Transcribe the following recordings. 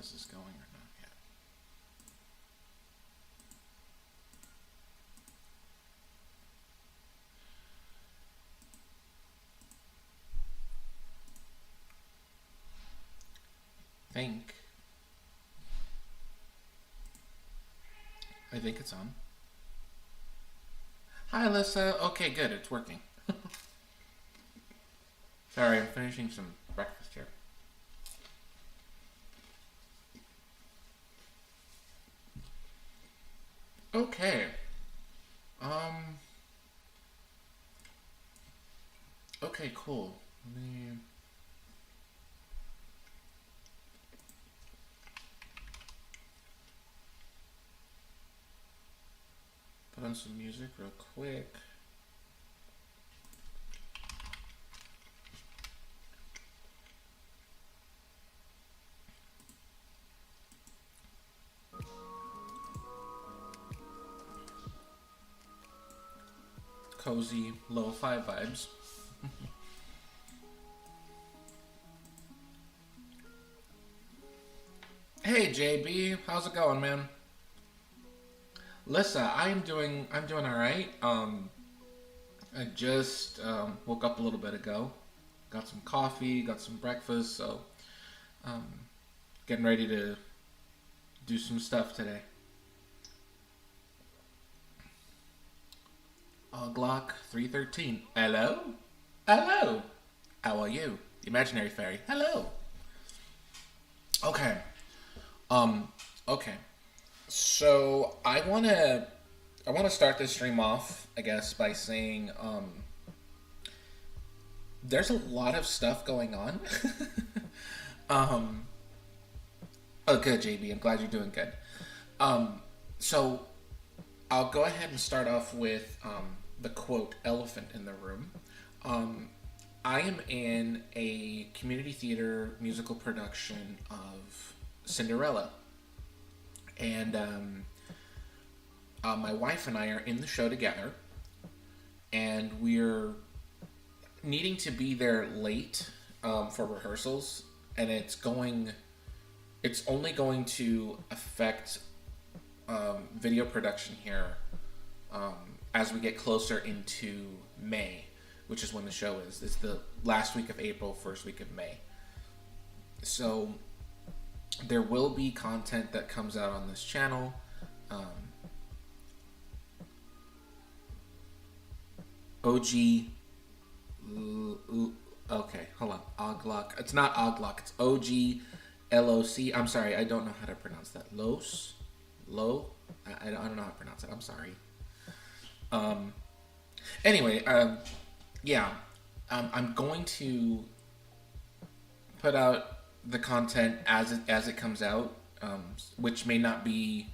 this is going or not yet. I think it's on. Hi, Alyssa. Okay, good. It's working. Sorry, I'm finishing some breakfast here. Okay. Um. Okay, cool. Let me. Put on some music real quick. Cozy lo-fi vibes. Hey JB, how's it going, man? Lissa, I'm doing all right. I just woke up a little bit ago. Got some coffee, got some breakfast, so um, getting ready to do some stuff today. Glock 313. Hello? Hello. How are you? The imaginary fairy. Hello. Okay. Um okay. So I wanna start this stream off, I guess, by saying there's a lot of stuff going on. um oh good, JB, I'm glad you're doing good. So I'll go ahead and start off with the quote elephant in the room. Um, I am in a community theater musical production of Cinderella. And my wife and I are in the show together. And we're needing to be there late for rehearsals. And it's only going to affect video production here um, as we get closer into May, which is when the show is. It's the last week of April, first week of May. So there will be content that comes out on this channel. Um, OG. Okay, hold on. Oglok. It's not Oglok. It's OGLOC. I'm sorry. I don't know how to pronounce that. Los. Low. I don't know how to pronounce it. I'm sorry. Um. Anyway. Yeah. I'm going to put out the content as it comes out, which may not be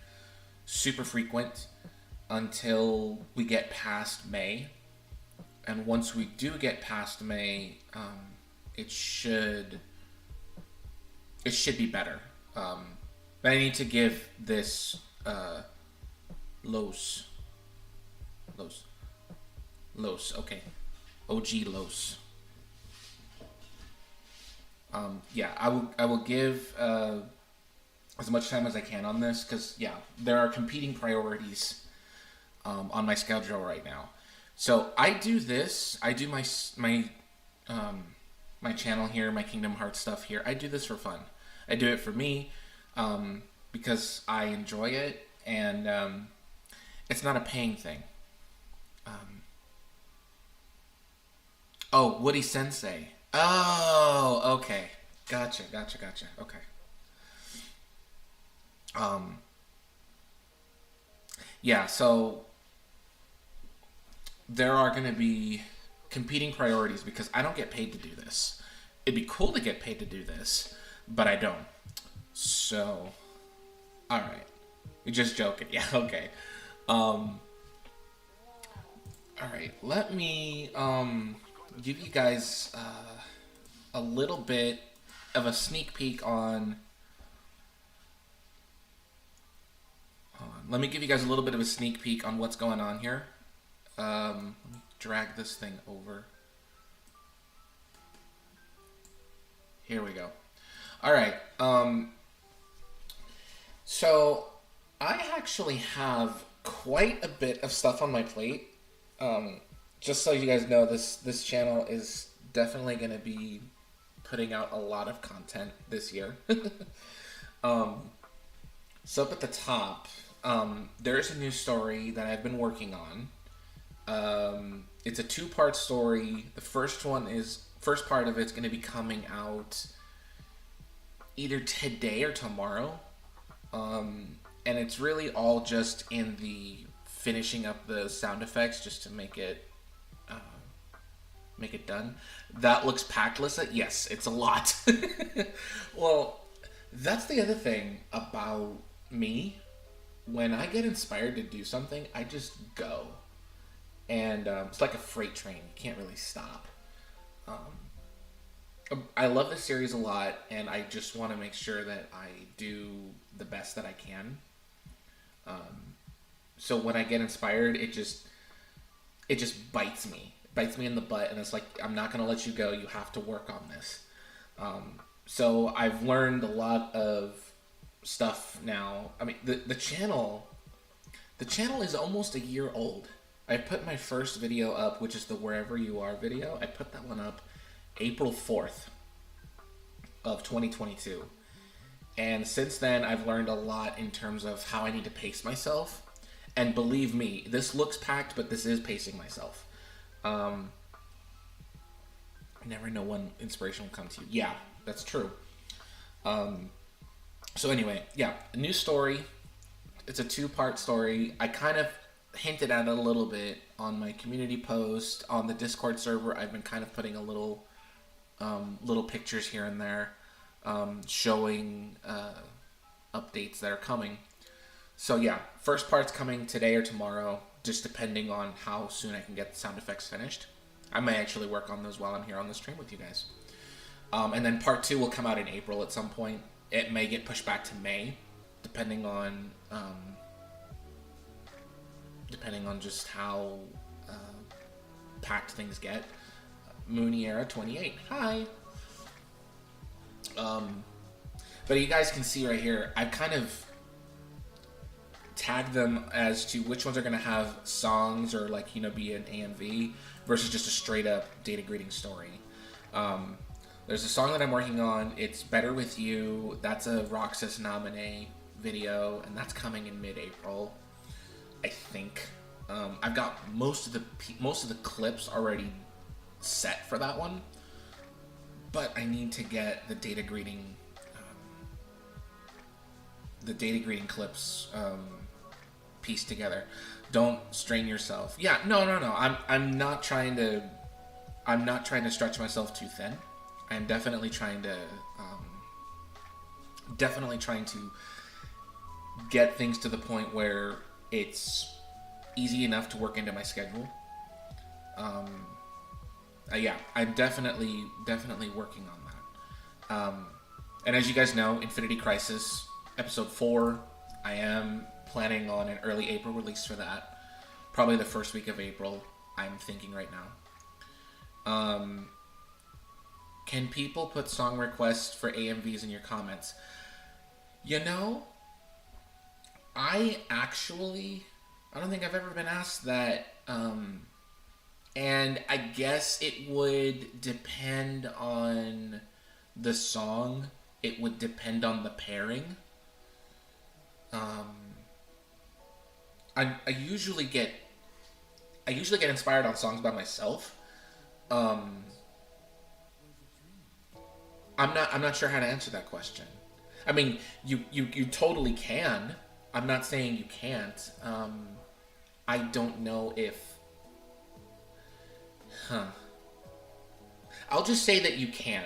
super frequent until we get past May. And once we do get past May, it should be better. But I need to give this Los, Los, Los. Okay, OG Los. Yeah, I will give as much time as I can on this because yeah, there are competing priorities on my schedule right now. So I do this. I do my channel here, my Kingdom Hearts stuff here. I do this for fun. I do it for me because I enjoy it, and it's not a paying thing. Um, oh, Woody Sensei. Oh, okay. Gotcha. Okay. Um, yeah. So there are going to be competing priorities because I don't get paid to do this. It'd be cool to get paid to do this, but I don't. So, all right. You're just joking. Yeah, okay. All right. Let me give you guys a little bit of a sneak peek on. Hold on. Let me give you guys a little bit of a sneak peek on what's going on here. Let me drag this thing over. Here we go. All right. So, I actually have quite a bit of stuff on my plate. Um, just so you guys know, this channel is definitely going to be putting out a lot of content this year. um, so up at the top, there's a new story that I've been working on. It's a two-part story. The first part of it's going to be coming out either today or tomorrow. And it's really all just in the finishing up the sound effects just to uh, make it done. That looks packed, Lissa. Yes, it's a lot. Well, that's the other thing about me. When I get inspired to do something, I just go, and it's like a freight train. You can't really stop. I love this series a lot, and I just want to make sure that I do the best that I can. So when I get inspired, it just bites me in the butt, and it's like, I'm not gonna let you go. You have to work on this. So I've learned a lot of stuff now. I mean, the channel is almost a year old. I put my first video up, which is the Wherever You Are video. I put that one up April 4th of 2022. And since then, I've learned a lot in terms of how I need to pace myself. And believe me, this looks packed, but this is pacing myself. Um, I never know when inspiration will come to you. Yeah, that's true. Um, so anyway, yeah, a new story. It's a two-part story. I kind of hinted at it a little bit on my community post on the Discord server. I've been kind of putting a little pictures here and there, showing updates that are coming. So yeah, first part's coming today or tomorrow, just depending on how soon I can get the sound effects finished. I may actually work on those while I'm here on the stream with you guys. And then part two will come out in April at some point. It may get pushed back to May, depending on just how packed things get. Mooniera 28. Hi. But you guys can see right here, I've kind of tagged them as to which ones are going to have songs or be an AMV versus just a straight up data greeting story. There's a song that I'm working on. It's Better With You. That's a Roxas nominee video, and that's coming in mid-April, I think. I've got most of the clips already set for that one, but I need to get the data greeting clips pieced together. Don't strain yourself. Yeah, no. I'm not trying to stretch myself too thin. I'm definitely trying to get things to the point where it's easy enough to work into my schedule. Yeah, I'm definitely working on that. And as you guys know, Infinity Crisis episode 4, I am planning on an early April release for that. Probably the first week of April, I'm thinking right now. Can people put song requests for AMVs in your comments? I don't think I've ever been asked that. And I guess it would depend on the song. It would depend on the pairing. I usually get inspired on songs by myself. I'm not sure how to answer that question. I mean, you totally can. I'm not saying you can't. I don't know if. I'll just say that you can,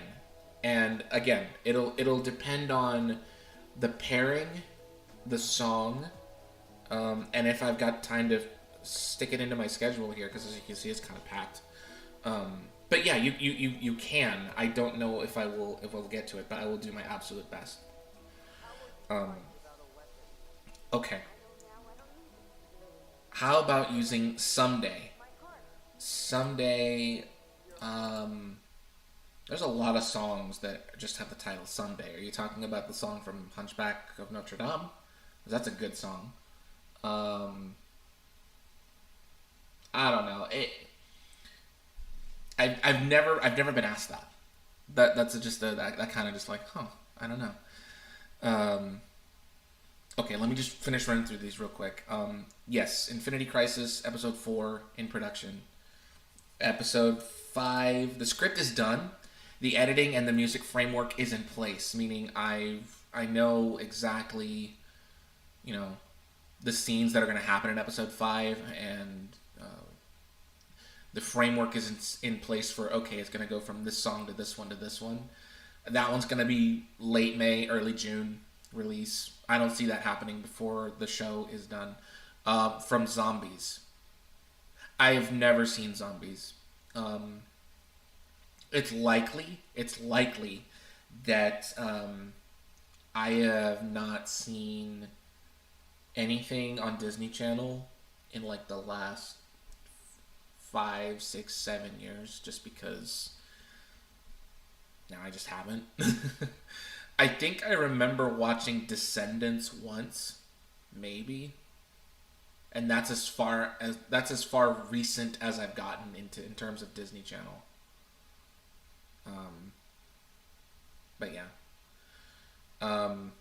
and again, it'll depend on the pairing, the song, and if I've got time to stick it into my schedule here, because as you can see, it's kind of packed. But yeah, you can. I don't know if I'll get to it, but I will do my absolute best. Okay. How about using Someday? Someday, there's a lot of songs that just have the title Someday. Are you talking about the song from Hunchback of Notre Dame? That's a good song. Um, I don't know. I've never been asked that. That's just that kind of just like, huh? I don't know. Um, okay, let me just finish running through these real quick. Yes, Infinity Crisis episode 4 in production. Episode 5, the script is done. The editing and the music framework is in place, meaning I know exactly, you know, the scenes that are going to happen in episode 5, and the framework is in place for, okay, it's going to go from this song to this one to this one. That one's going to be late May, early June release. I don't see that happening before the show is done. From Zombies, I have never seen Zombies. Um, it's likely that I have not seen anything on Disney Channel in like the last 5, 6, 7 years, just because now I just haven't. I think I remember watching Descendants once, maybe, and that's as far recent as I've gotten into in terms of Disney Channel. Um, but yeah, um,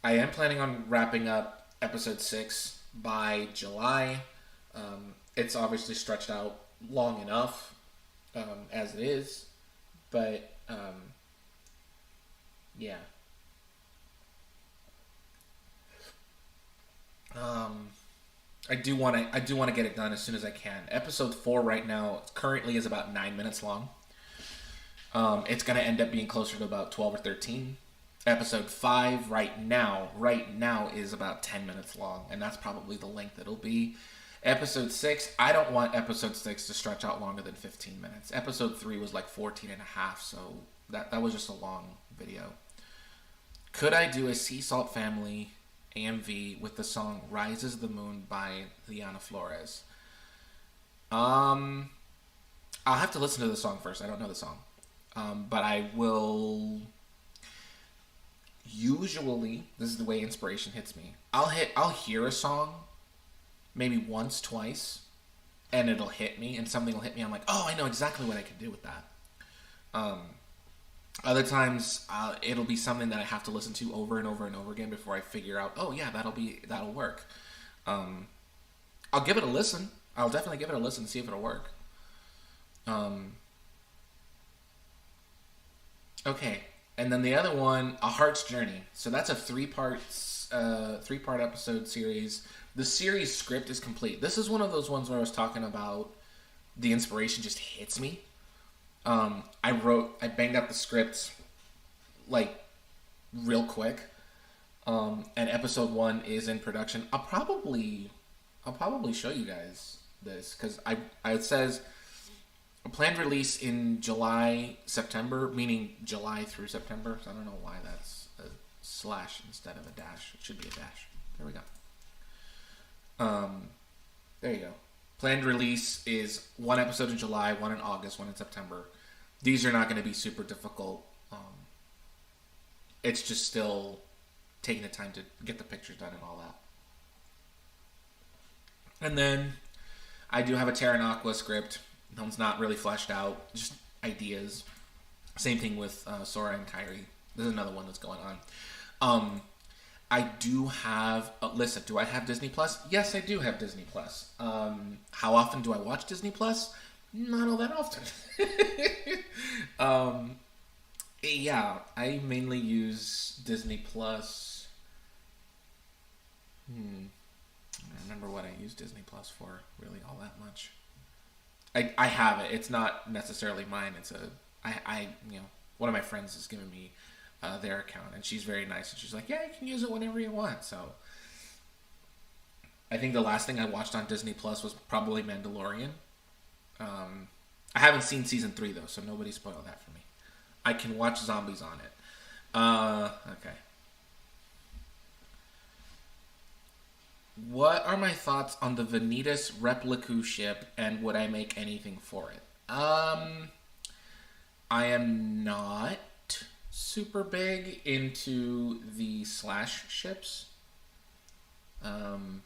I am planning on wrapping up episode 6 by July. It's obviously stretched out long enough as it is, but yeah. Um, I do want to get it done as soon as I can. Episode 4 right now currently is about 9 minutes long. It's gonna end up being closer to about 12 or 13. Episode 5 right now is about 10 minutes long, and that's probably the length it'll be. Episode 6, I don't want episode 6 to stretch out longer than 15 minutes. Episode 3 was like 14 and a half, so that was just a long video. Could I do a Sea Salt Family AMV with the song Rises the Moon by Liana Flores? Um, I'll have to listen to the song first. I don't know the song. But I will. Usually, this is the way inspiration hits me. I'll hear a song maybe once, twice, and it'll hit me, and something will hit me. I'm like, oh, I know exactly what I can do with that. Um, Other times, it'll be something that I have to listen to over and over and over again before I figure out, oh yeah, that'll work. Um, I'll give it a listen. I'll definitely give it a listen and see if it'll work. Um, okay, and then the other one, A Heart's Journey. So that's a three part episode series. The series script is complete. This is one of those ones where I was talking about the inspiration just hits me. I banged out the script like real quick, and episode 1 is in production. I'll probably show you guys this because it says a planned release in July September, meaning July through September. So I don't know why that's a slash instead of a dash. It should be a dash. There we go. Um, there you go. Planned release is one episode in July, one in August, one in September. These are not going to be super difficult. It's just still taking the time to get the pictures done and all that. And then I do have a Terran Aqua script. That one's not really fleshed out, just ideas. Same thing with Sora and Kyrie. There's another one that's going on. I do have. Listen, do I have Disney Plus? Yes, I do have Disney Plus. How often do I watch Disney Plus? Not all that often. um, yeah, I mainly use Disney Plus. I don't remember what I use Disney Plus for really all that much. I have it. It's not necessarily mine. It's one of my friends has given me their account, and she's very nice, and she's like, yeah, you can use it whenever you want. So I think the last thing I watched on Disney Plus was probably Mandalorian. I haven't seen season 3 though, so nobody spoiled that for me. I can watch zombies on it. Okay. What are my thoughts on the Vanitas Repliku ship, and would I make anything for it? I am not super big into the Slash ships. Um,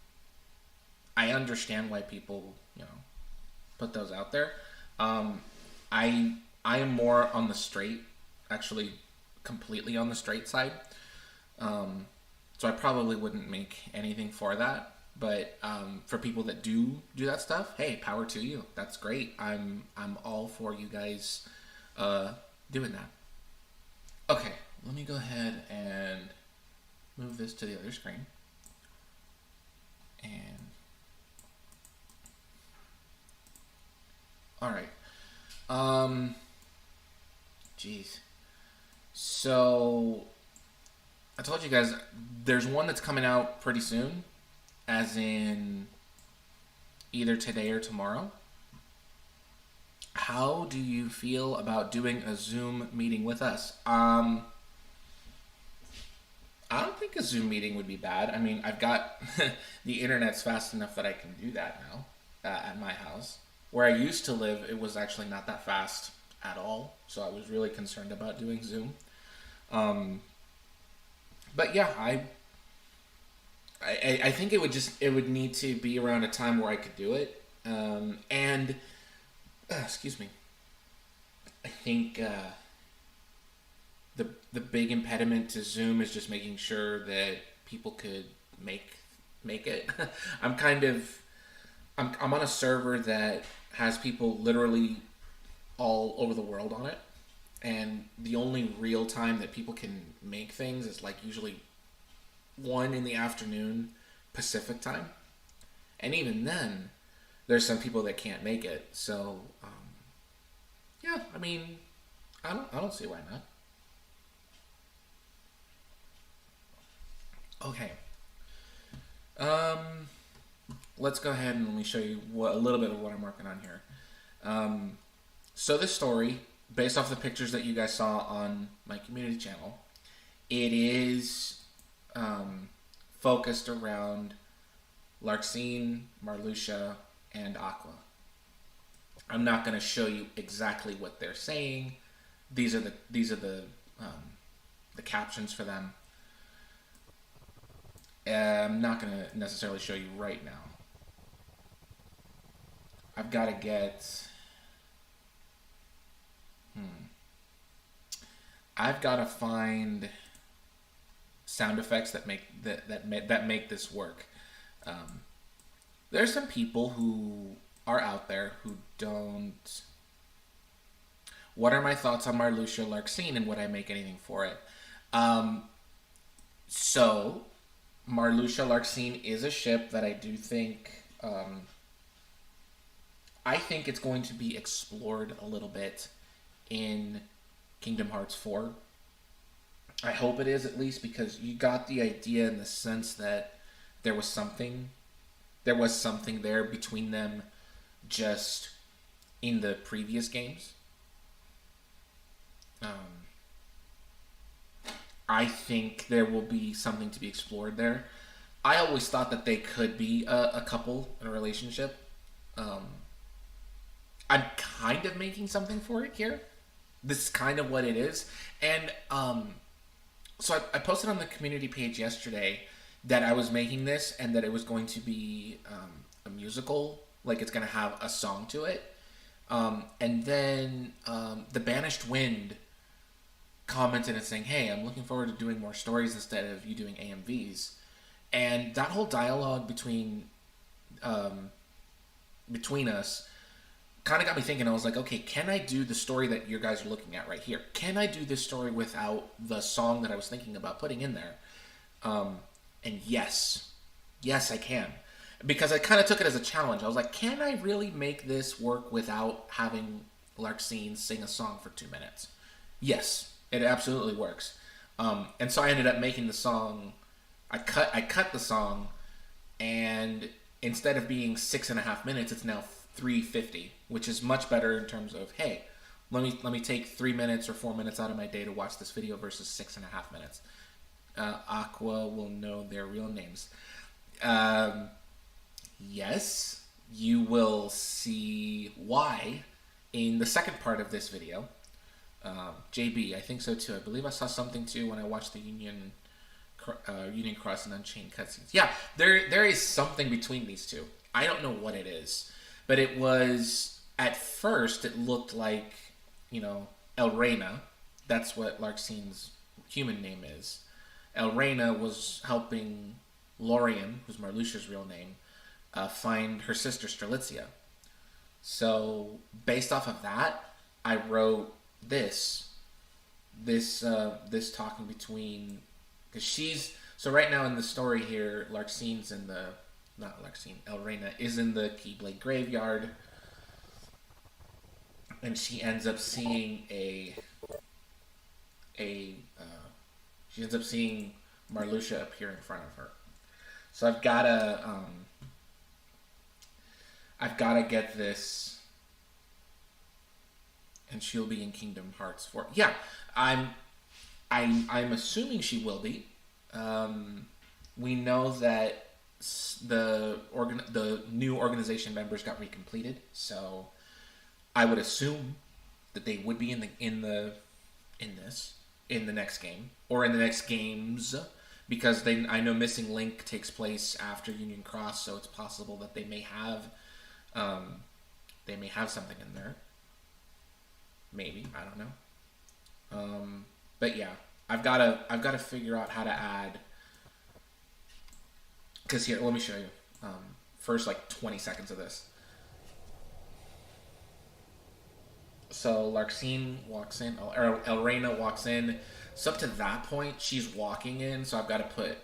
I understand why people, put those out there. Um, I am more on the straight, actually, completely on the straight side. Um, so I probably wouldn't make anything for that. But for people that do that stuff, hey, power to you. That's great. I'm all for you guys uh, doing that. Okay, let me go ahead and move this to the other screen. And all right. Um, Jeez. So I told you guys there's one that's coming out pretty soon, as in either today or tomorrow. How do you feel about doing a Zoom meeting with us? I don't think a Zoom meeting would be bad. I mean, I've got the internet's fast enough that I can do that now at my house. Where I used to live, it was actually not that fast at all, so I was really concerned about doing Zoom. Um, but yeah, I think it would need to be around a time where I could do it. And excuse me, I think the big impediment to Zoom is just making sure that people could make it. I'm kind of I'm on a server that has people literally all over the world on it, and the only real time that people can make things is like usually 1 in the afternoon Pacific time, and even then, there's some people that can't make it. So yeah, I mean, I don't see why not. Okay, um, let's go ahead and let me show you a little bit of what I'm working on here. Um, so this story, based off the pictures that you guys saw on my community channel, it is um, focused around Larxene, Marluxia, and Aqua. I'm not going to show you exactly what they're saying. These are the captions for them. I'm not going to necessarily show you right now. I've got to get. I've got to find sound effects that make this work. Um, there's some people who are out there who don't. What are my thoughts on Marluxia Larxene and would I make anything for it? Um, so Marluxia Larxene is a ship that I do think. I think it's going to be explored a little bit in Kingdom Hearts 4. I hope it is, at least, because you got the idea in the sense that there was something there was something there between them just in the previous games. Um, I think there will be something to be explored there. I always thought that they could be a couple in a relationship. Um, I'm kind of making something for it here. This is kind of what it is. And so I posted on the community page yesterday that I was making this and that it was going to be a musical, like it's going to have a song to it. And then the Banished Wind commented and saying, "Hey, I'm looking forward to doing more stories instead of you doing AMVs." And that whole dialogue um, between us kind of got me thinking. I was like, okay, can I do the story that you guys are looking at right here? Can I do this story without the song that I was thinking about putting in there? Um, and yes, I can. Because I kind of took it as a challenge. I was like, can I really make this work without having Larxene sing a song for 2 minutes? Yes, it absolutely works. And so I ended up making the song. I cut the song, and instead of being 6.5 minutes, it's now 3:50, which is much better in terms of, hey, let me take 3 minutes or 4 minutes out of my day to watch this video versus 6.5 minutes. Aqua will know their real names. Um, yes, you will see why in the second part of this video. JB, I think so too. I believe I saw something too when I watched the Union Union Cross and Unchained cutscenes. Yeah, there is something between these two. I don't know what it is, but it was at first it looked like El Reina. That's what Larxine's human name is. El Reina was helping Lorien, who's Marluxia's real name, find her sister Strelitzia. So based off of that, I wrote this talking between, because she's so right now in the story here, Larxine's in the not Larxine, El Reina is in the Keyblade graveyard, and she ends up seeing she ends up seeing Marluxia appear in front of her. So I've gotta get this, and she'll be in Kingdom Hearts 4. Yeah, I'm assuming she will be. We know that the new organization members got recompleted, so I would assume that they would be in the next game or in the next games, because I know Missing Link takes place after Union Cross, so it's possible that they may have something in there. Maybe, I don't know. But yeah, I've gotta figure out how to add. Because here, let me show you. First, 20 seconds of this. So Larxene walks in, or El Reina walks in. So up to that point, she's walking in. So I've got to put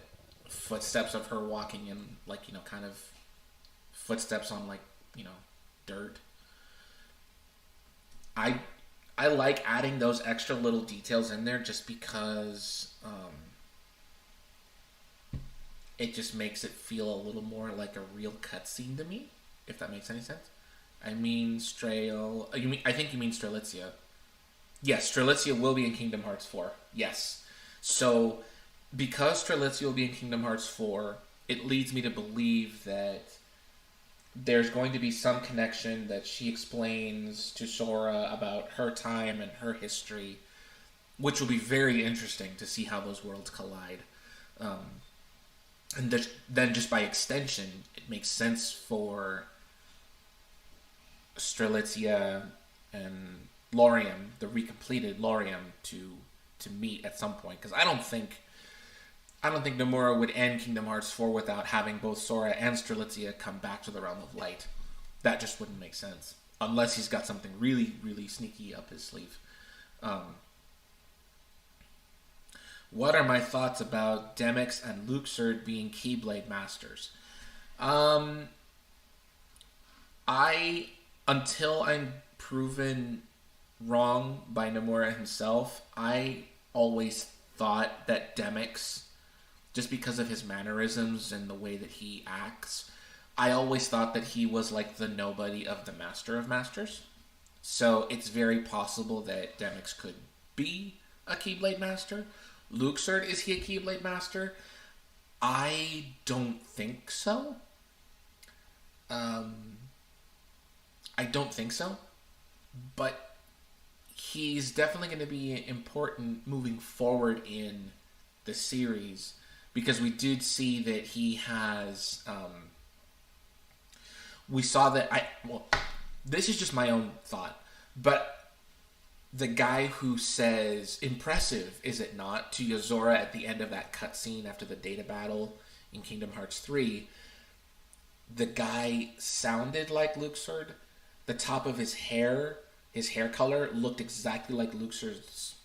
footsteps of her walking in, kind of footsteps on dirt. I like adding those extra little details in there just because it just makes it feel a little more like a real cutscene to me, if that makes any sense. I mean, I think you mean Strelitzia. Yes, Strelitzia will be in Kingdom Hearts 4. Yes. So, because Strelitzia will be in Kingdom Hearts 4, it leads me to believe that there's going to be some connection that she explains to Sora about her time and her history, which will be very interesting to see how those worlds collide. And then just by extension, it makes sense for Strelitzia and Lorien, the recompleted Lorien, to meet at some point. Because I don't think Nomura would end Kingdom Hearts 4 without having both Sora and Strelitzia come back to the Realm of Light. That just wouldn't make sense. Unless he's got something really, really sneaky up his sleeve. What are my thoughts about Demyx and Luxord being Keyblade Masters? Until I'm proven wrong by Nomura himself, I always thought that Demyx, just because of his mannerisms and the way that he acts, I always thought that he was like the nobody of the Master of Masters. So it's very possible that Demyx could be a Keyblade Master. Luxord, is he a Keyblade Master? I don't think so. I don't think so. But he's definitely going to be important moving forward in the series, because we did see that he has we saw that this is just my own thought, but the guy who says "impressive, is it not?" to Yozora at the end of that cutscene after the data battle in Kingdom Hearts 3, the guy sounded like Luxord. The top of his hair color looked exactly like Luxord's,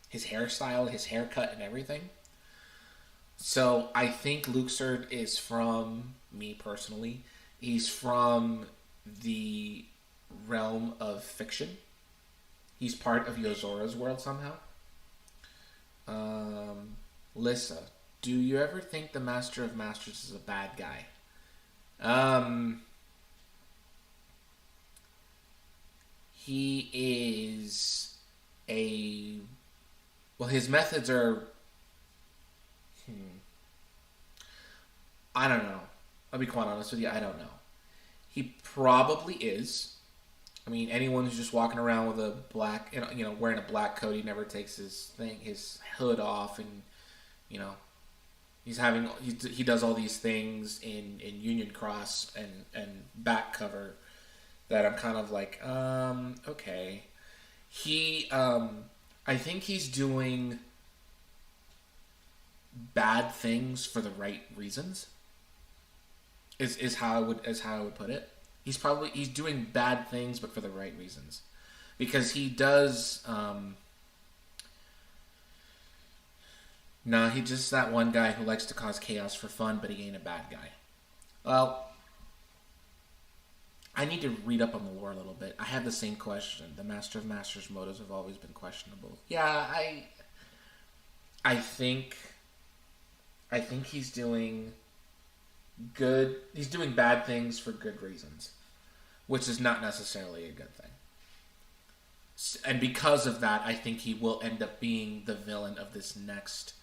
his hairstyle, his haircut, and everything. So I think Luxord is from, me personally, he's from the realm of fiction. He's part of Yozora's world somehow. Lissa, do you ever think the Master of Masters is a bad guy? He is his methods are, I don't know. I'll be quite honest with you, I don't know. He probably is. I mean, anyone who's just walking around with a black, wearing a black coat, he never takes his hood off, and, you know, he does all these things in Union Cross and back cover that I'm kind of like, okay. I think he's doing bad things for the right reasons. Is how I would put it. He's doing bad things, but for the right reasons, because he does. Nah, he's just that one guy who likes to cause chaos for fun, but he ain't a bad guy. Well, I need to read up on the lore a little bit. I have the same question. The Master of Masters motives have always been questionable. Yeah, I think he's doing good. He's doing bad things for good reasons, which is not necessarily a good thing. And because of that, I think he will end up being the villain of this next.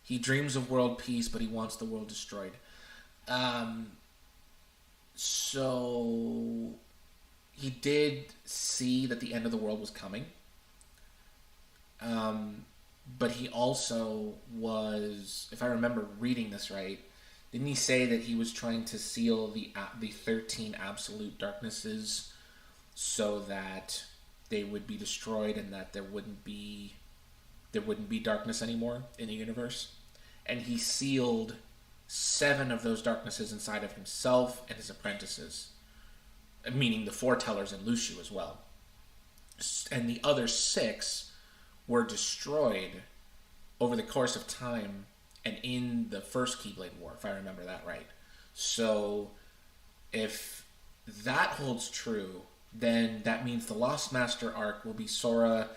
He dreams of world peace, but he wants the world destroyed. So he did see that the end of the world was coming. But he also was, if I remember reading this right, didn't he say that he was trying to seal the 13 absolute darknesses so that they would be destroyed and that there wouldn't be darkness anymore in the universe? And he sealed 7 of those darknesses inside of himself and his apprentices, meaning the foretellers and Luciu as well. And the other 6 were destroyed over the course of time and in the first Keyblade War, if I remember that right. So if that holds true, then that means the Lost Master arc will be Sora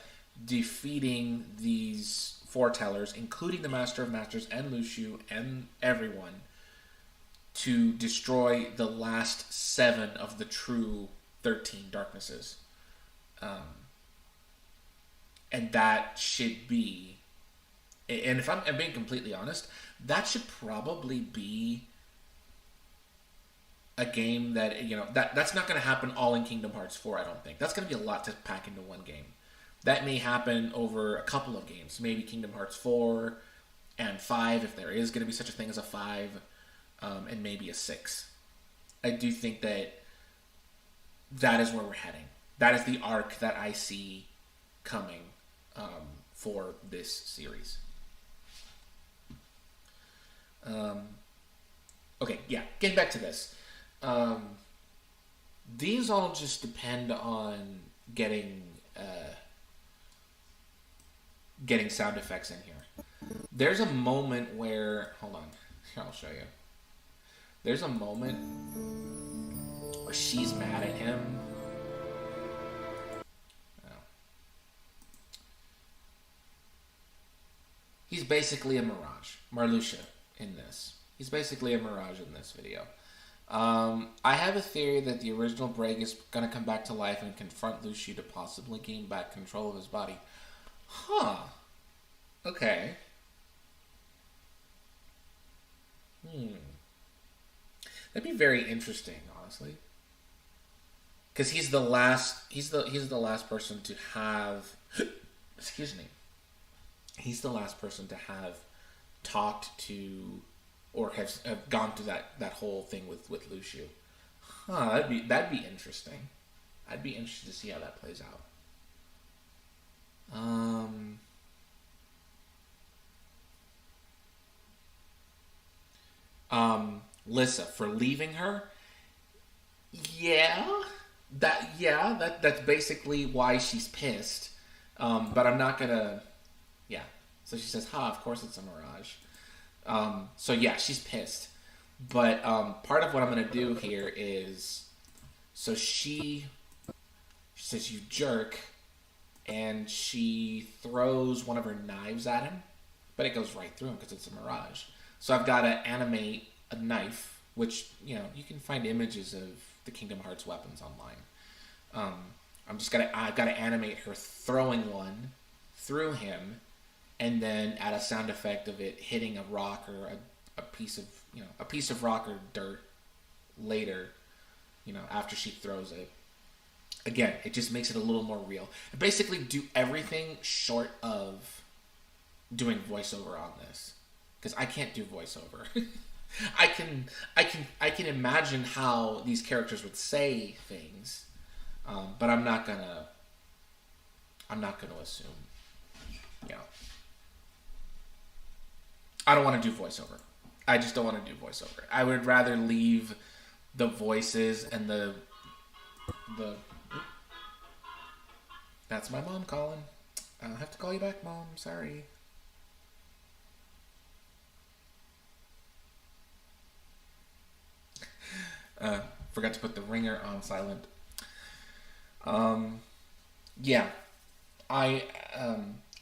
defeating these foretellers, including the Master of Masters and Luciu and everyone, to destroy the last 7 of the true 13 darknesses. And that should be, and if I'm being completely honest, that should probably be a game that, that's not going to happen all in Kingdom Hearts 4, I don't think. That's going to be a lot to pack into one game. That may happen over a couple of games, maybe Kingdom Hearts 4 and 5, if there is going to be such a thing as a 5, and maybe a 6. I do think that is where we're heading. That is the arc that I see coming for this series. Okay, yeah, getting back to this. These all just depend on getting sound effects in here. There's a moment where, hold on, here, I'll show you. There's a moment where she's mad at him. Oh. He's basically a Mirage, Marluxia, in this. He's basically a Mirage in this video. I have a theory that the original Braig is going to come back to life and confront Luciu to possibly gain back control of his body. Huh. Okay. That'd be very interesting, honestly. Because he's the last person to have excuse me. He's the last person to have talked to or have gone through that whole thing with Luciu. Huh, that'd be interesting. I'd be interested to see how that plays out. Lissa, for leaving her, that's basically why she's pissed. But I'm not gonna, yeah. So she says, of course it's a Mirage. So yeah, she's pissed. But part of what I'm gonna do here is, so she says, "You jerk," and she throws one of her knives at him, but it goes right through him because it's a Mirage. So I've got to animate a knife, which, you can find images of the Kingdom Hearts weapons online. I've got to animate her throwing one through him, and then add a sound effect of it hitting a rock or a piece of rock or dirt later, after she throws it. Again, it just makes it a little more real. I basically do everything short of doing voiceover on this because I can't do voiceover. I can imagine how these characters would say things, but I'm not gonna assume. Yeah, I don't want to do voiceover. I just don't want to do voiceover. I would rather leave the voices and the. That's my mom calling. I'll have to call you back, Mom. Sorry. Forgot to put the ringer on silent. Um, yeah, I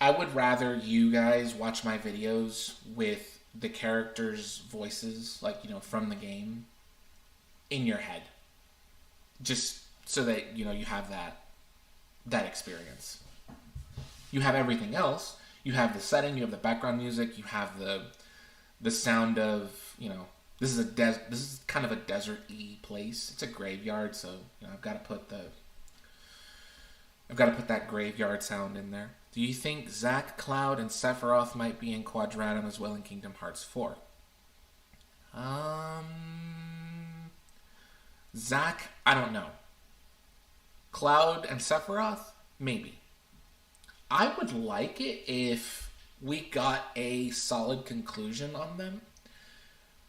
I would rather you guys watch my videos with the characters' voices, like from the game, in your head, just so that you have that experience. You have everything else. You have the setting. You have the background music. You have the sound of this is this is kind of a desert-y place. It's a graveyard, so I've got to put that graveyard sound in there. Do you think Zack, Cloud, and Sephiroth might be in Quadratum as well in Kingdom Hearts 4? Zack, I don't know. Cloud and Sephiroth, maybe. I would like it if we got a solid conclusion on them.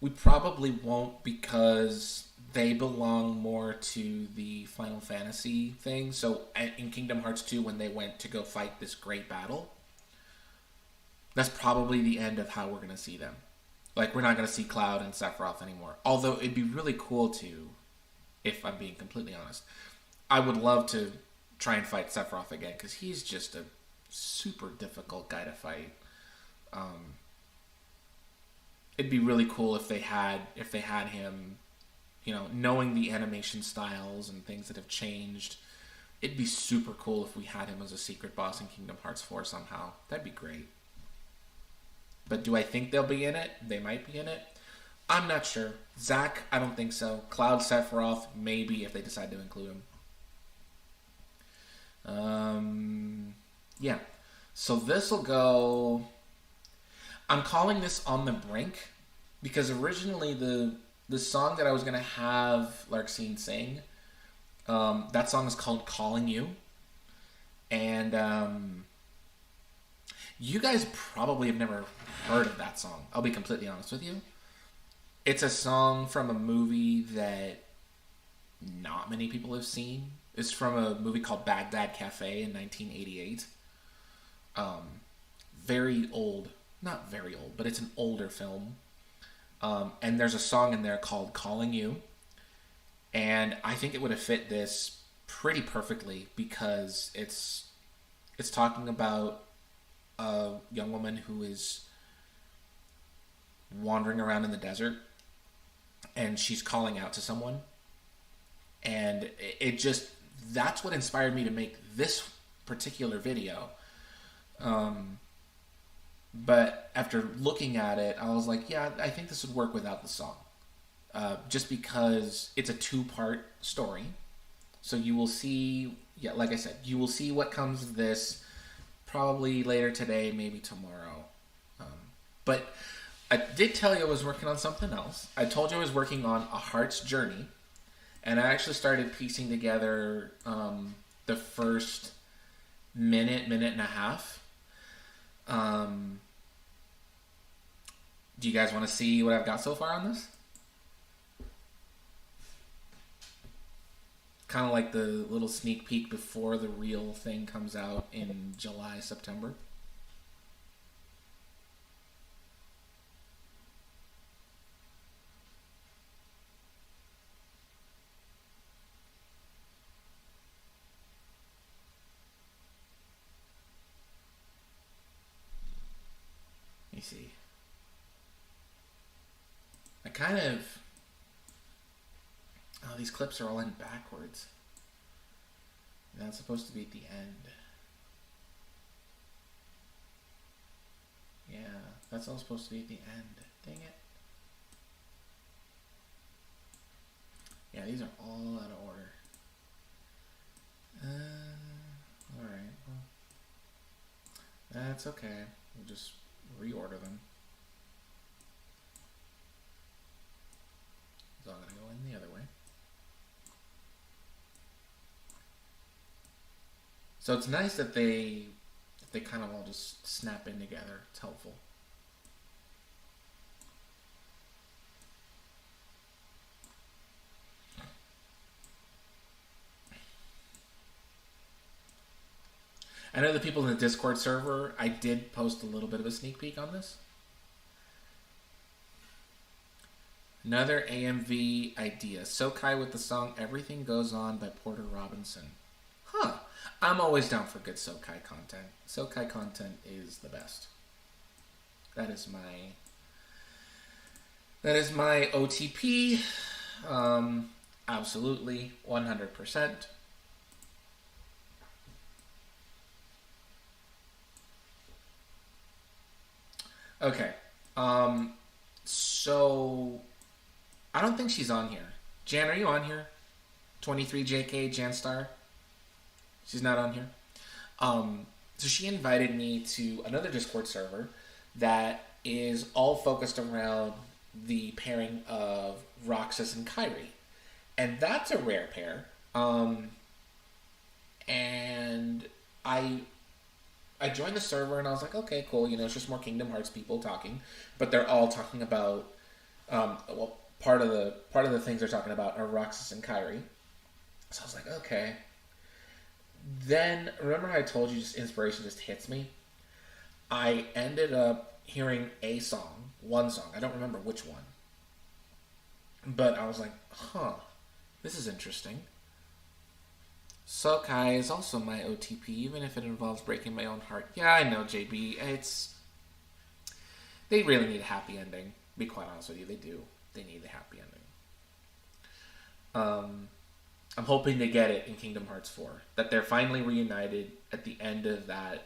We probably won't because they belong more to the Final Fantasy thing. So in Kingdom Hearts 2, when they went to go fight this great battle, that's probably the end of how we're going to see them. Like, we're not going to see Cloud and Sephiroth anymore. Although it'd be really cool to, if I'm being completely honest, I would love to try and fight Sephiroth again because he's just a super difficult guy to fight. It'd be really cool if they had him, knowing the animation styles and things that have changed. It'd be super cool if we had him as a secret boss in Kingdom Hearts 4 somehow. That'd be great. But do I think they'll be in it? They might be in it. I'm not sure. Zack, I don't think so. Cloud, Sephiroth, maybe if they decide to include him. Yeah. So this will go. I'm calling this On the Brink because originally the song that I was gonna have Larxene sing, that song is called "Calling You," and you guys probably have never heard of that song. I'll be completely honest with you. It's a song from a movie that not many people have seen. It's from a movie called Baghdad Cafe in 1988. Very old. Not very old, but it's an older film. And there's a song in there called "Calling You." And I think it would have fit this pretty perfectly because it's talking about a young woman who is wandering around in the desert and she's calling out to someone. And that's what inspired me to make this particular video. But after looking at it, I was like, yeah, I think this would work without the song. Just because it's a 2-part story. So you will see, like I said, you will see what comes of this probably later today, maybe tomorrow. But I did tell you I was working on something else. I told you I was working on A Heart's Journey. And I actually started piecing together the first minute and a half. Do you guys want to see what I've got so far on this? Kind of like the little sneak peek before the real thing comes out in July, September. Let me see. Oh, these clips are all in backwards. That's supposed to be at the end. Yeah, that's all supposed to be at the end. Dang it. Yeah, these are all out of order. Alright, well, that's okay. We'll just reorder them. So I'm gonna go in the other way. So it's nice that they kind of all just snap in together. It's helpful. I know the people in the Discord server, I did post a little bit of a sneak peek on this. Another AMV idea. Sokai with the song Everything Goes On by Porter Robinson. Huh. I'm always down for good Sokai content. Sokai content is the best. That is my OTP. Absolutely, 100%. Okay. So I don't think she's on here. Jan, are you on here? 23JK Janstar? She's not on here. So she invited me to another Discord server that is all focused around the pairing of Roxas and Kyrie. And that's a rare pair. And I joined the server and I was like, okay, cool. You know, it's just more Kingdom Hearts people talking, but they're all talking about, well, part of the things they're talking about are Roxas and Kyrie. So I was like, okay. Then remember how I told you just inspiration just hits me? I ended up hearing one song. I don't remember which one, but I was like, huh, this is interesting. Sokai is also my OTP, even if it involves breaking my own heart. Yeah, I know, JB. They really need a happy ending. To be quite honest with you, they do. They need a happy ending. I'm hoping they get it in Kingdom Hearts 4. That they're finally reunited at the end of that,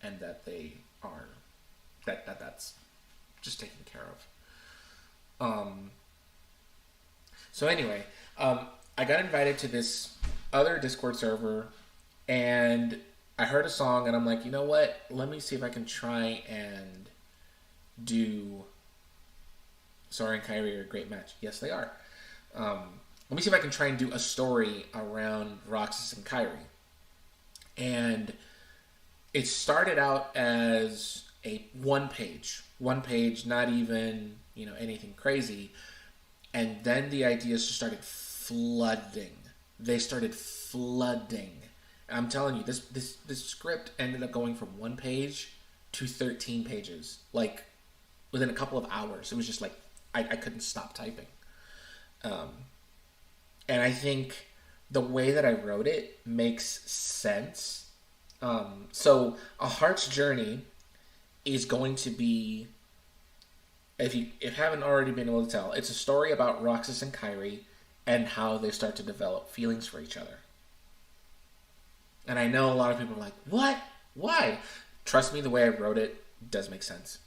and that they are that's just taken care of. So anyway, I got invited to this other Discord server, and I heard a song, and I'm like, you know what? Let me see if I can try and do Sora and Kyrie are a great match. Yes, they are. Let me see if I can try and do a story around Roxas and Kyrie. And it started out as a one page, not even, anything crazy. And then the ideas just started flooding. They started flooding. I'm telling you, this script ended up going from 1 page to 13 pages. Like, within a couple of hours. It was just like, I couldn't stop typing. And I think the way that I wrote it makes sense. So, A Heart's Journey is going to be, if you haven't already been able to tell, it's a story about Roxas and Kyrie and how they start to develop feelings for each other. And I know a lot of people are like, what? Why? Trust me, the way I wrote it does make sense.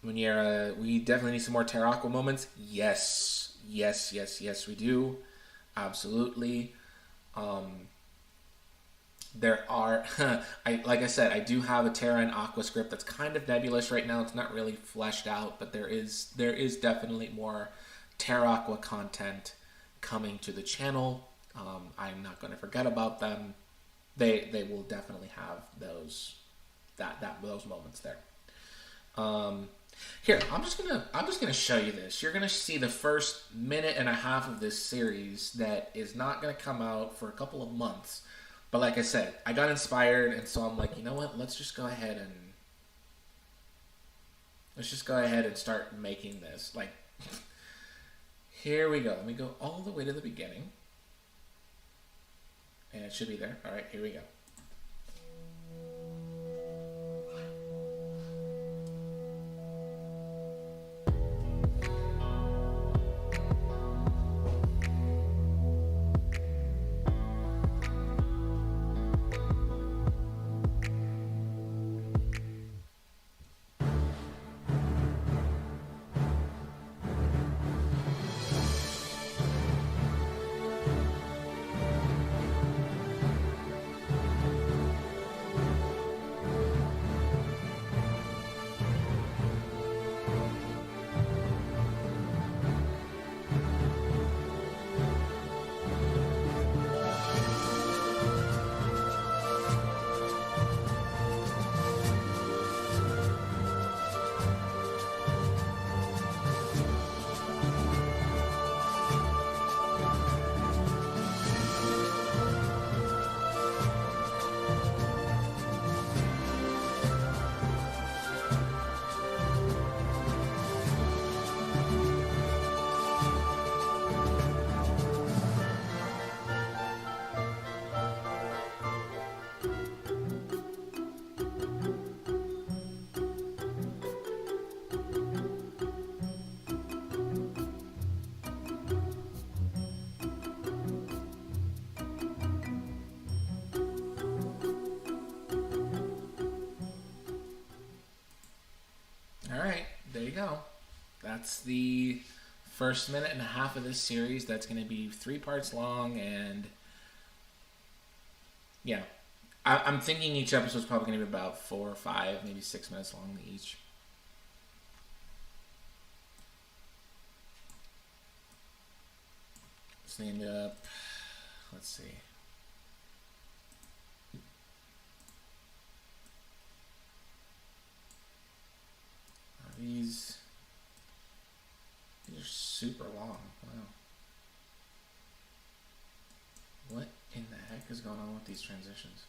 We definitely need some more Terra Aqua moments. Yes, we do. Absolutely. There are, like I said, I do have a Terra and Aqua script that's kind of nebulous right now. It's not really fleshed out, but there is definitely more Terra Aqua content coming to the channel. I'm not going to forget about them. They will definitely have those moments there. Here, I'm just gonna show you this. You're gonna see the first minute and a half of this series that is not gonna come out for a couple of months. But like I said, I got inspired, and so I'm like, you know what? Let's just go ahead and start making this. Like, here we go. Let me go all the way to the beginning, and it should be there. All right, here we go. that's the first minute and a half of this series. That's going to be 3 parts long, and yeah, I'm thinking each episode is probably going to be about 4 or 5, maybe 6 minutes long each. Let's name it up. Let's see. These are super long. Wow. What in the heck is going on with these transitions?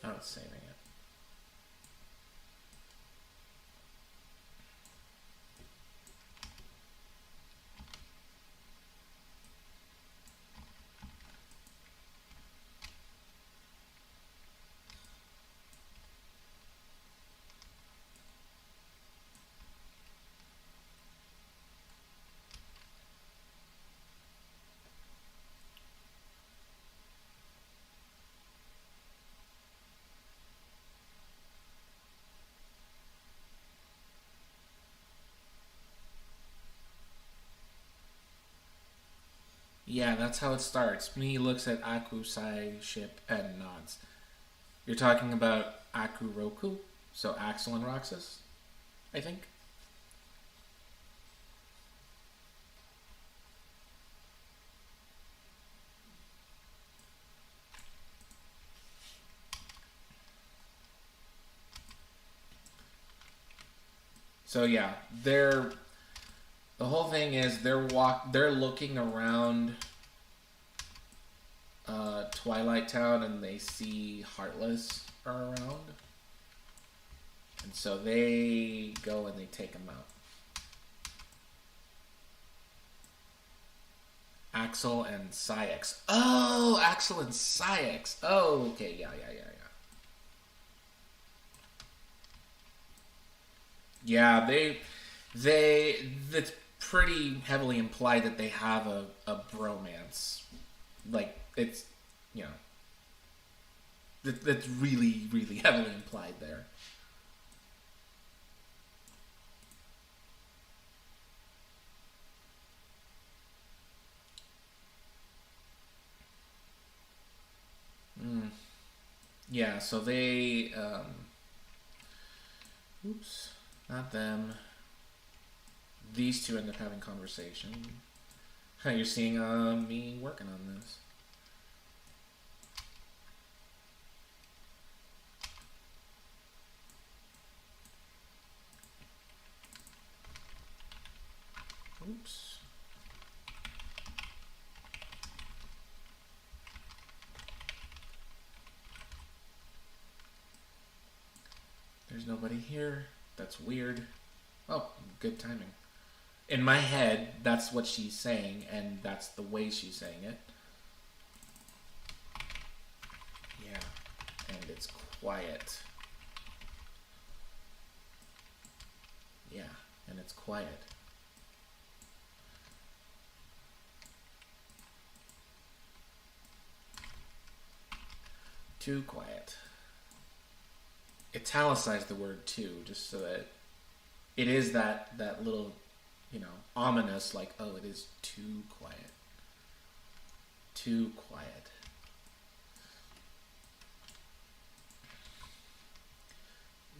Oh, it's saving it. Yeah, that's how it starts. Me looks at Aku, Sai, ship, and nods. You're talking about Aku Roku? So Axel and Roxas, I think? So yeah, the whole thing is they're looking around Twilight Town and they see Heartless are around. And so they go and they take him out. Axel and Syx. Oh, Axel and Syx. Oh, okay, yeah. Yeah, that's pretty heavily implied that they have a bromance. Like, it's, you know, that's really, really heavily implied there. Yeah, so they, oops, not them. These two end up having conversation. You're seeing me working on this. Oops. There's nobody here. That's weird. Oh, good timing. In my head, that's what she's saying, and that's the way she's saying it. Yeah, and it's quiet. Yeah, and it's quiet. Too quiet. Italicize the word too, just so that it is that little, ominous, like, oh, it is too quiet. Too quiet.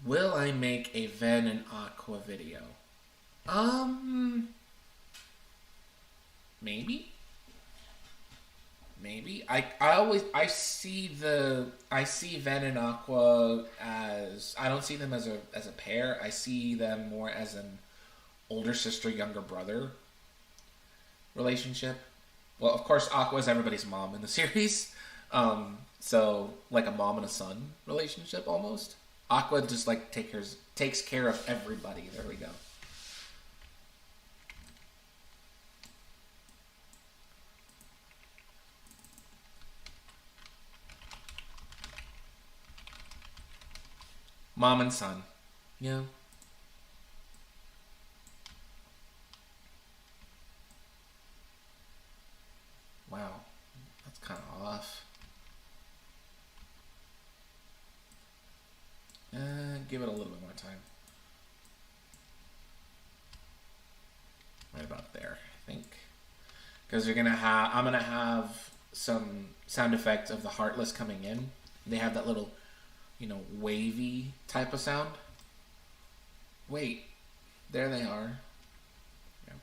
Will I make a Ven and Aqua video? Maybe. Maybe. I see Ven and Aqua as, I don't see them as a pair. I see them more as an older sister, younger brother relationship. Well, of course, Aqua is everybody's mom in the series. So like a mom and a son relationship almost. Aqua just like takes care of everybody. There we go. Mom and son. Yeah. It's kind of off. Give it a little bit more time. Right about there, I think. Because you're gonna have, I'm gonna have some sound effects of the Heartless coming in. They have that little, you know, wavy type of sound. Wait, there they are. Yeah.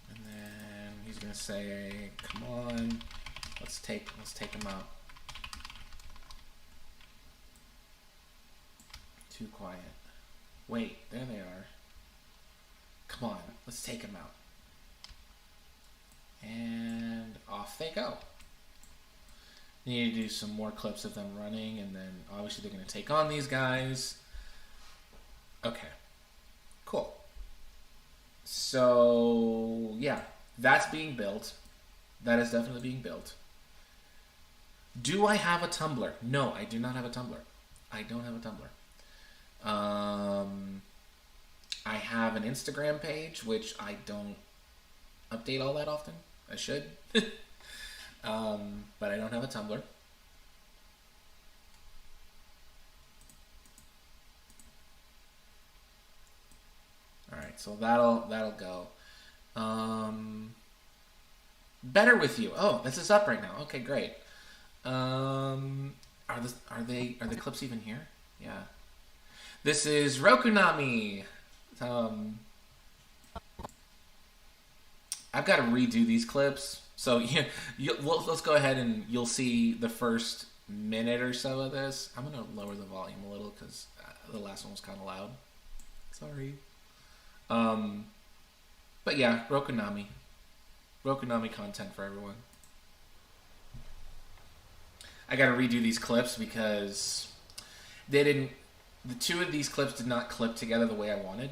And then he's gonna say, "Come on, let's take him out." Too quiet. Wait, there they are. Come on, let's take him out. And off they go. Need to do some more clips of them running, and then obviously they're going to take on these guys. Okay, cool. So yeah, that's being built. That is definitely being built. Do I have a Tumblr? No, I do not have a Tumblr. I don't have a Tumblr. I have an Instagram page, which I don't update all that often. I should. But I don't have a Tumblr. Alright, so that'll go. Better with you. Oh, this is up right now. Okay, great. Are the clips even here? Yeah. This is Rokunami. I've got to redo these clips. So let's go ahead and you'll see the first minute or so of this. I'm going to lower the volume a little because the last one was kind of loud. Sorry. But yeah, Rokunami. Rokunami content for everyone. I got to redo these clips because the two of these clips did not clip together the way I wanted.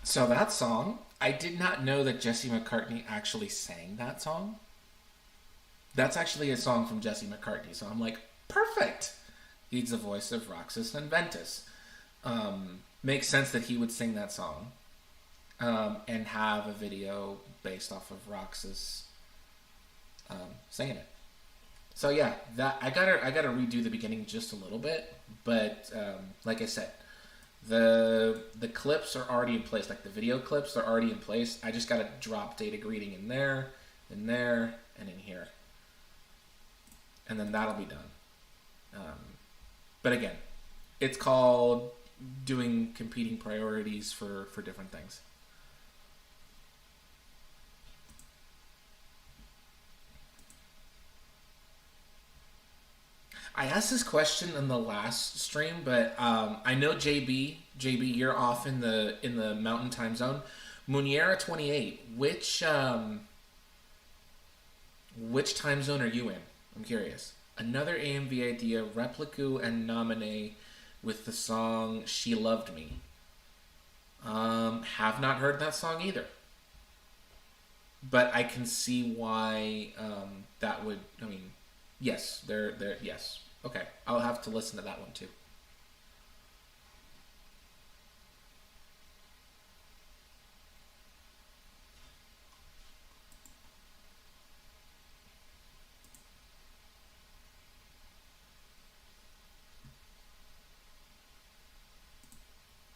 So that song, I did not know that Jesse McCartney actually sang that song. That's actually a song from Jesse McCartney. So I'm like, perfect. He's the voice of Roxas and Ventus. Makes sense that he would sing that song and have a video based off of Roxas singing it. So yeah, that I gotta redo the beginning just a little bit, but like I said, the clips are already in place. Like the video clips are already in place. I just gotta drop data greeting in there, and in here, and then that'll be done. But again, it's called doing competing priorities for different things. I asked this question in the last stream, but I know JB, you're off in the Mountain Time Zone. Muniera 28, which time zone are you in? I'm curious. Another AMV idea, Repliku and Nominee with the song "She Loved Me." Have not heard that song either, but I can see why that would. I mean, yes, they're yes. Okay, I'll have to listen to that one too.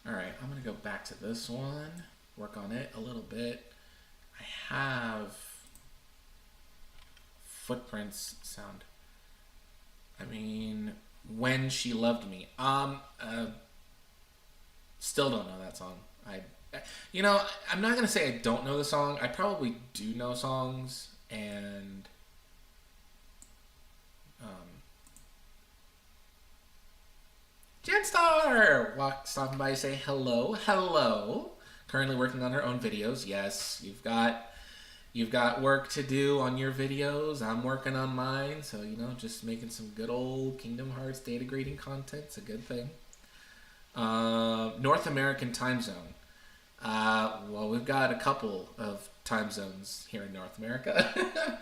All right, I'm gonna go back to this one, work on it a little bit. I have footprints sound. I mean, When She Loved Me. Still don't know that song. I'm not gonna say I don't know the song. I probably do know songs, and Jenstar stopping by to say hello, hello. Currently working on her own videos. Yes, you've got work to do on your videos. I'm working on mine, so just making some good old Kingdom Hearts data grading content's a good thing. North American time zone. Well, we've got a couple of time zones here in North America.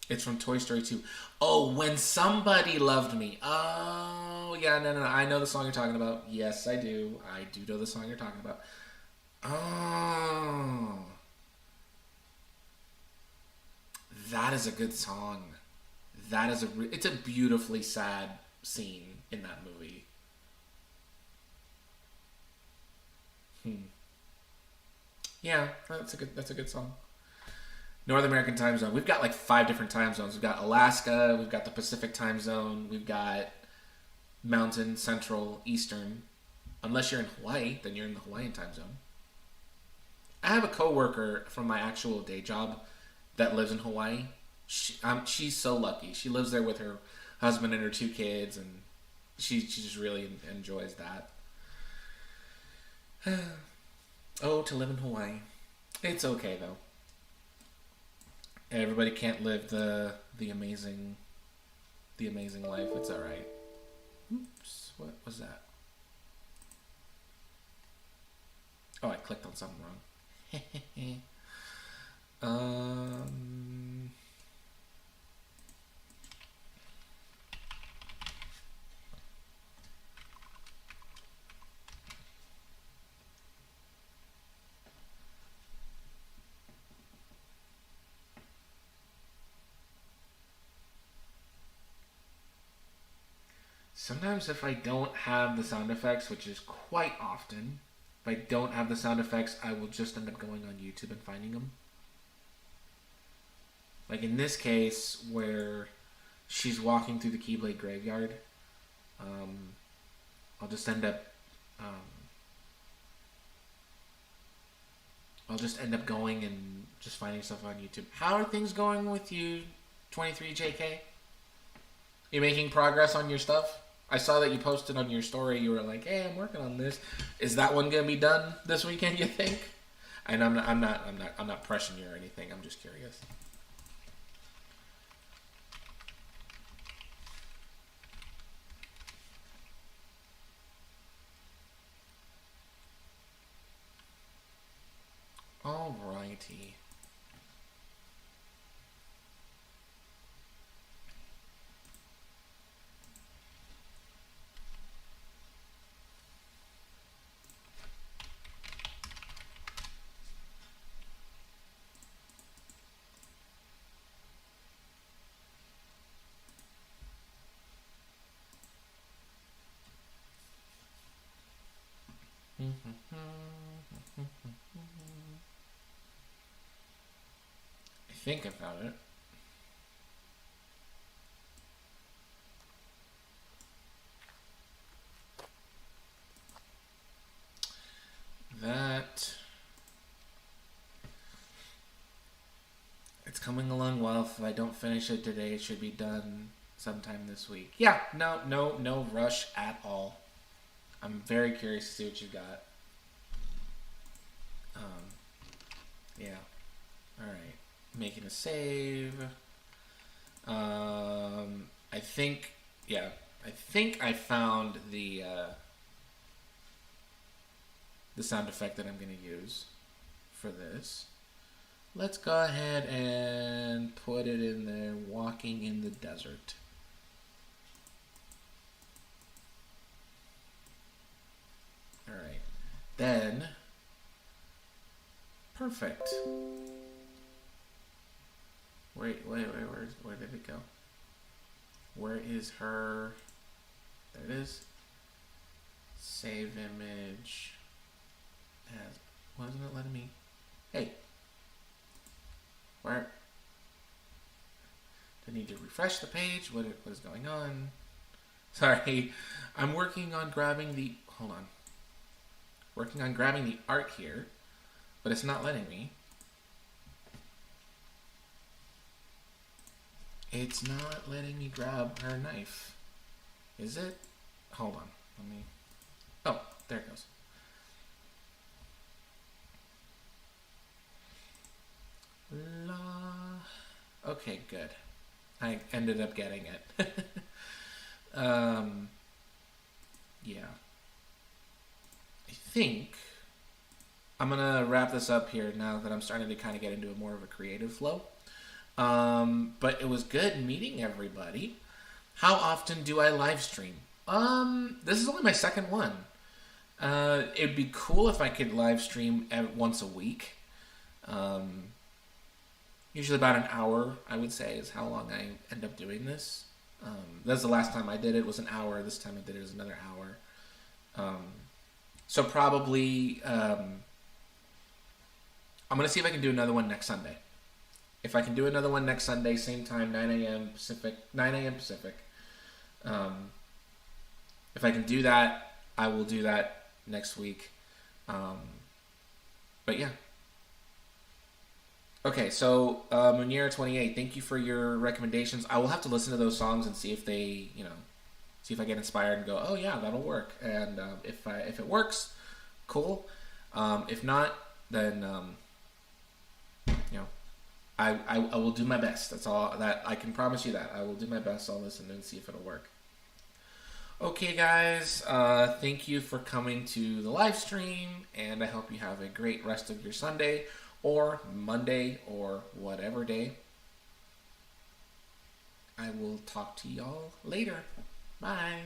It's from Toy Story 2. Oh, When Somebody Loved Me. Oh, yeah, no. I know the song you're talking about. Yes, I do. I do know the song you're talking about. Oh. That is a good song. It's a beautifully sad scene in that movie. Yeah, that's a good song. North American time zone. We've got like 5 different time zones. We've got Alaska, we've got the Pacific time zone, we've got Mountain, Central, Eastern. Unless you're in Hawaii, then you're in the Hawaiian time zone. I have a coworker from my actual day job that lives in Hawaii. She's so lucky. She lives there with her husband and her 2 kids, and she just really enjoys that. Oh, to live in Hawaii. It's okay though. Everybody can't live the amazing life. It's all right. Oops, what was that? Oh, I clicked on something wrong. Sometimes if I don't have the sound effects, which is quite often, if I don't have the sound effects, I will just end up going on YouTube and finding them. Like in this case, where she's walking through the Keyblade graveyard, I'll just end up going and just finding stuff on YouTube. How are things going with you, 23JK? You making progress on your stuff? I saw that you posted on your story. You were like, "Hey, I'm working on this. Is that one gonna be done this weekend? You think?" And I'm not pressing you or anything. I'm just curious. Alrighty. I think I found it. That it's coming along well. If I don't finish it today, it should be done sometime this week. Yeah, no rush at all. I'm very curious to see what you got. Yeah. All right. Making a save. I think I found the sound effect that I'm going to use for this. Let's go ahead and put it in there. Walking in the desert. All right. Then, perfect. Wait, where did it go? Where is her? There it is. Save image as, wasn't it letting me? Hey, where? Do I need to refresh the page? What is going on? Sorry, I'm working on grabbing the, hold on. Working on grabbing the art here, but it's not letting me. It's not letting me grab her knife. Is it? Hold on, let me, oh, there it goes. Okay, good. I ended up getting it. Yeah. I think I'm gonna wrap this up here now that I'm starting to kind of get into more of a creative flow. But it was good meeting everybody. How often do I live stream? This is only my second one. It'd be cool if I could live stream once a week. Usually about an hour, I would say, is how long I end up doing this. That's the last time I did it was an hour. This time I did it was another hour. So probably I'm gonna see if I can do another one next Sunday. If I can do another one next Sunday, same time, 9 a.m. Pacific. If I can do that, I will do that next week. But yeah. Okay, so Muniera28, thank you for your recommendations. I will have to listen to those songs and see if they, see if I get inspired and go, oh yeah, that'll work. And if it works, cool. If not, then I will do my best. That's all that I can promise you. That I will do my best. I'll listen and see if it'll work. Okay, guys, thank you for coming to the live stream, and I hope you have a great rest of your Sunday or Monday or whatever day. I will talk to y'all later. Bye.